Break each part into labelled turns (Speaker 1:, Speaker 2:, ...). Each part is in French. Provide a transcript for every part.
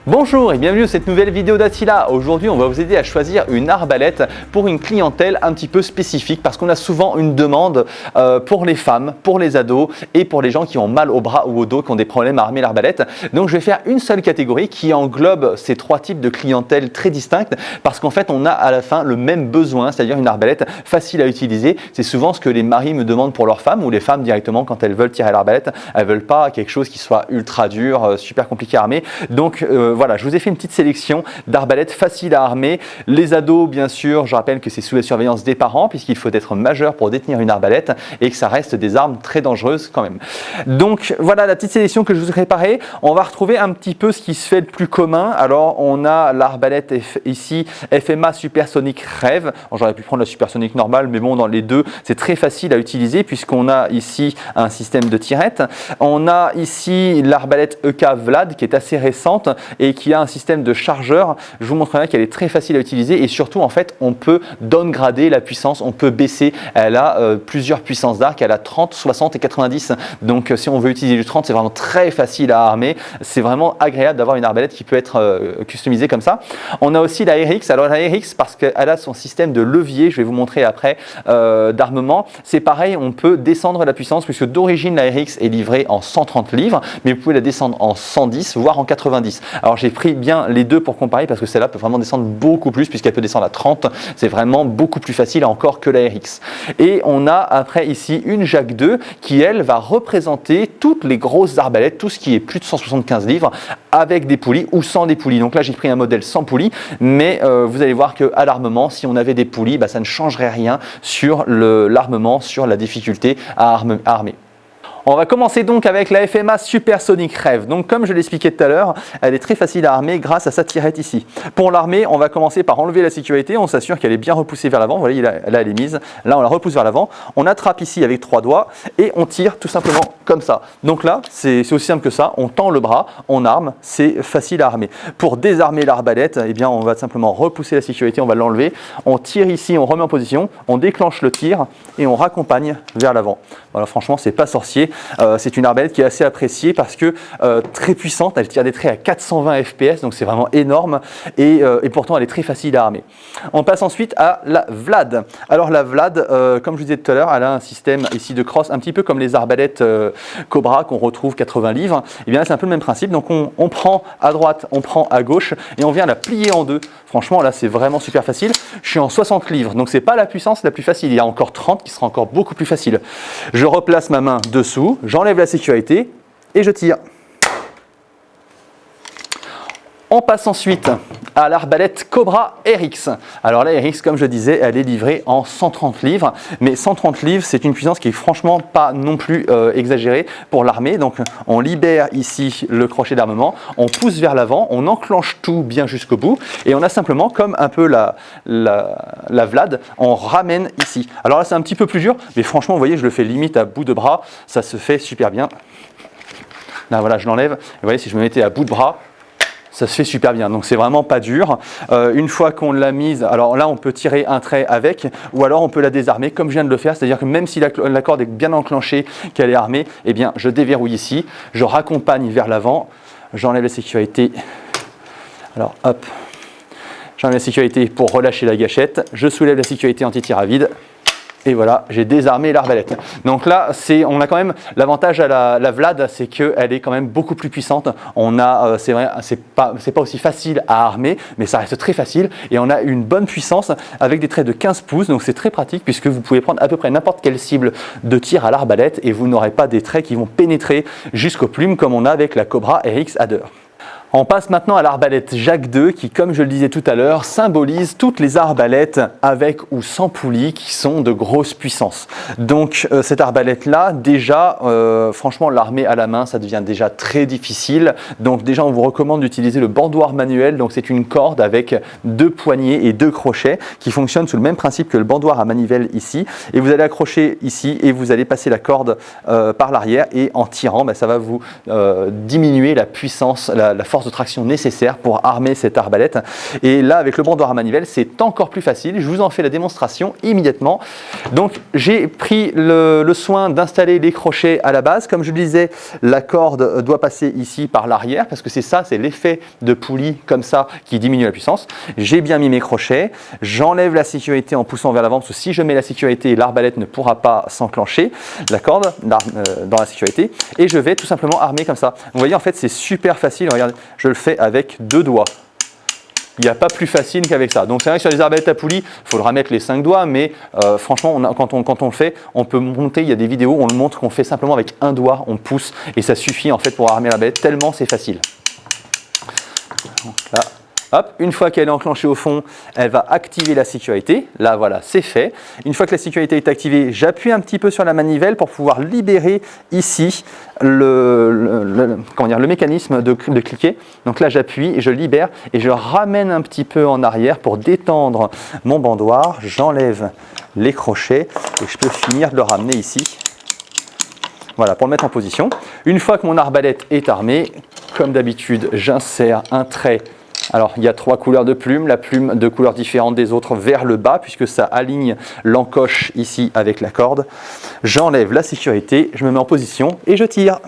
Speaker 1: Bonjour et bienvenue dans cette nouvelle vidéo d'Attila. Aujourd'hui, on va vous aider à choisir une arbalète pour une clientèle un petit peu spécifique parce qu'on a souvent une demande pour les femmes, pour les ados et pour les gens qui ont mal au bras ou au dos, qui ont des problèmes à armer l'arbalète. Donc, je vais faire une seule catégorie qui englobe ces trois types de clientèle très distinctes parce qu'en fait, on a à la fin le même besoin, c'est-à-dire une arbalète facile à utiliser. C'est souvent ce que les maris me demandent pour leurs femmes ou les femmes directement quand elles veulent tirer l'arbalète. Elles veulent pas quelque chose qui soit ultra dur, super compliqué à armer. Donc, voilà, je vous ai fait une petite sélection d'arbalètes faciles à armer. Les ados, bien sûr, je rappelle que c'est sous la surveillance des parents puisqu'il faut être majeur pour détenir une arbalète et que ça reste des armes très dangereuses quand même. Donc voilà la petite sélection que je vous ai préparée. On va retrouver un petit peu ce qui se fait le plus commun. Alors on a l'arbalète ici FMA Supersonic Rêve. J'aurais pu prendre la Supersonic normale, mais bon, dans les deux, c'est très facile à utiliser puisqu'on a ici un système de tirette. On a ici l'arbalète EK Vlad qui est assez récente et qui a un système de chargeur. Je vous montrerai qu'elle est très facile à utiliser et surtout en fait on peut downgrader la puissance, on peut baisser. Elle a plusieurs puissances d'arc, elle a 30, 60 et 90. Donc si on veut utiliser du 30, c'est vraiment très facile à armer. C'est vraiment agréable d'avoir une arbalète qui peut être customisée comme ça. On a aussi la RX. Alors la RX parce qu'elle a son système de levier, je vais vous montrer après, d'armement. C'est pareil, on peut descendre la puissance puisque d'origine la RX est livrée en 130 livres, mais vous pouvez la descendre en 110 voire en 90. Alors j'ai pris bien les deux pour comparer parce que celle-là peut vraiment descendre beaucoup plus puisqu'elle peut descendre à 30. C'est vraiment beaucoup plus facile encore que la RX. Et on a après ici une Jacques II qui elle va représenter toutes les grosses arbalètes, tout ce qui est plus de 175 livres avec des poulies ou sans des poulies. Donc là j'ai pris un modèle sans poulies, mais vous allez voir qu'à l'armement, si on avait des poulies, ça ne changerait rien sur l'armement, sur la difficulté à armer. On va commencer donc avec la FMA Supersonic Rêve. Donc comme je l'expliquais tout à l'heure, elle est très facile à armer grâce à sa tirette ici. Pour l'armer, on va commencer par enlever la sécurité, on s'assure qu'elle est bien repoussée vers l'avant. Vous voyez, là elle est mise, là on la repousse vers l'avant. On attrape ici avec 3 doigts et on tire tout simplement comme ça. Donc là, c'est aussi simple que ça, on tend le bras, on arme, c'est facile à armer. Pour désarmer l'arbalète, eh bien on va simplement repousser la sécurité, on va l'enlever. On tire ici, on remet en position, on déclenche le tir et on raccompagne vers l'avant. Voilà, franchement, c'est pas sorcier. C'est une arbalète qui est assez appréciée parce que très puissante, elle tire des traits à 420 fps, donc c'est vraiment énorme et pourtant elle est très facile à armer. On passe ensuite à la Vlad. Alors la Vlad, comme je vous disais tout à l'heure, elle a un système ici de crosse, un petit peu comme les arbalètes Cobra qu'on retrouve 80 livres. Et bien là c'est un peu le même principe, donc on prend à droite, on prend à gauche et on vient la plier en deux. Franchement là c'est vraiment super facile. Je suis en 60 livres, donc c'est pas la puissance la plus facile. Il y a encore 30 qui sera encore beaucoup plus facile. Je replace ma main dessous, j'enlève la sécurité et je tire. On passe ensuite à l'arbalète Cobra RX. Alors la RX, comme je disais, elle est livrée en 130 livres, mais 130 livres, c'est une puissance qui est franchement pas non plus exagérée pour l'armer. Donc on libère ici le crochet d'armement, on pousse vers l'avant, on enclenche tout bien jusqu'au bout et on a simplement, comme un peu la Vlad, on ramène ici. Alors là c'est un petit peu plus dur, mais franchement vous voyez, je le fais limite à bout de bras, ça se fait super bien. Là voilà, je l'enlève, et vous voyez, si je me mettais à bout de bras, ça se fait super bien, donc c'est vraiment pas dur. Une fois qu'on l'a mise, alors là on peut tirer un trait avec, ou alors on peut la désarmer comme je viens de le faire, c'est-à-dire que même si la corde est bien enclenchée, qu'elle est armée, eh bien je déverrouille ici, je raccompagne vers l'avant, j'enlève la sécurité, alors hop, j'enlève la sécurité pour relâcher la gâchette, je soulève la sécurité anti-tir à vide. Et voilà, j'ai désarmé l'arbalète. Donc là, on a quand même l'avantage à la Vlad, c'est qu'elle est quand même beaucoup plus puissante. On a, c'est vrai, c'est pas aussi facile à armer, mais ça reste très facile. Et on a une bonne puissance avec des traits de 15 pouces, donc c'est très pratique puisque vous pouvez prendre à peu près n'importe quelle cible de tir à l'arbalète et vous n'aurez pas des traits qui vont pénétrer jusqu'aux plumes comme on a avec la Cobra RX Adder. On passe maintenant à l'arbalète Jacques II qui, comme je le disais tout à l'heure, symbolise toutes les arbalètes avec ou sans poulie qui sont de grosse puissance. Donc cette arbalète-là, déjà, franchement, l'armer à la main, ça devient déjà très difficile. Donc déjà, on vous recommande d'utiliser le bordoir manuel. Donc c'est une corde avec 2 poignées et 2 crochets qui fonctionnent sous le même principe que le bordoir à manivelle ici. Et vous allez accrocher ici et vous allez passer la corde par l'arrière et en tirant, ça va vous diminuer la puissance, la force force de traction nécessaire pour armer cette arbalète. Et là, avec le bandoir à manivelle, c'est encore plus facile. Je vous en fais la démonstration immédiatement. Donc, j'ai pris le soin d'installer les crochets à la base. Comme je le disais, la corde doit passer ici par l'arrière parce que c'est ça, c'est l'effet de poulie comme ça qui diminue la puissance. J'ai bien mis mes crochets. J'enlève la sécurité en poussant vers l'avant parce que si je mets la sécurité, l'arbalète ne pourra pas s'enclencher, la corde dans la sécurité. Et je vais tout simplement armer comme ça. Vous voyez, en fait, c'est super facile. Regardez, je le fais avec 2 doigts. Il n'y a pas plus facile qu'avec ça. Donc c'est vrai que sur les arbalètes à poulie, il faudra mettre les 5 doigts, mais franchement, quand on le fait, on peut monter, il y a des vidéos où on le montre qu'on fait simplement avec 1 doigt, on pousse, et ça suffit en fait pour armer l'arbalète, tellement c'est facile. Donc là, hop, une fois qu'elle est enclenchée au fond, elle va activer la sécurité. Là, voilà, c'est fait. Une fois que la sécurité est activée, j'appuie un petit peu sur la manivelle pour pouvoir libérer ici le mécanisme de cliquer. Donc là, j'appuie et je libère et je ramène un petit peu en arrière pour détendre mon bandoir. J'enlève les crochets et je peux finir de le ramener ici. Voilà, pour le mettre en position. Une fois que mon arbalète est armée, comme d'habitude, j'insère un trait. Alors, il y a 3 couleurs de plumes, la plume de couleurs différentes des autres vers le bas, puisque ça aligne l'encoche ici avec la corde. J'enlève la sécurité, je me mets en position et je tire.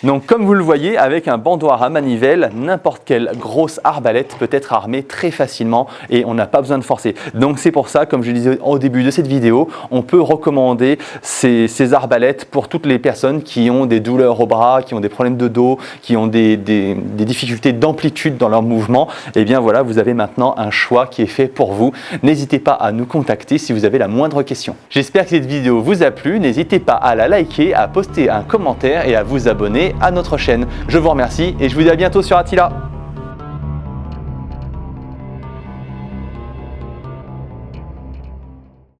Speaker 1: Donc comme vous le voyez, avec un bandoir à manivelle, n'importe quelle grosse arbalète peut être armée très facilement et on n'a pas besoin de forcer. Donc c'est pour ça, comme je disais au début de cette vidéo, on peut recommander ces arbalètes pour toutes les personnes qui ont des douleurs au bras, qui ont des problèmes de dos, qui ont des difficultés d'amplitude dans leur mouvement. Et bien voilà, vous avez maintenant un choix qui est fait pour vous. N'hésitez pas à nous contacter si vous avez la moindre question. J'espère que cette vidéo vous a plu. N'hésitez pas à la liker, à poster un commentaire et à vous abonner à notre chaîne. Je vous remercie et je vous dis à bientôt sur Attila.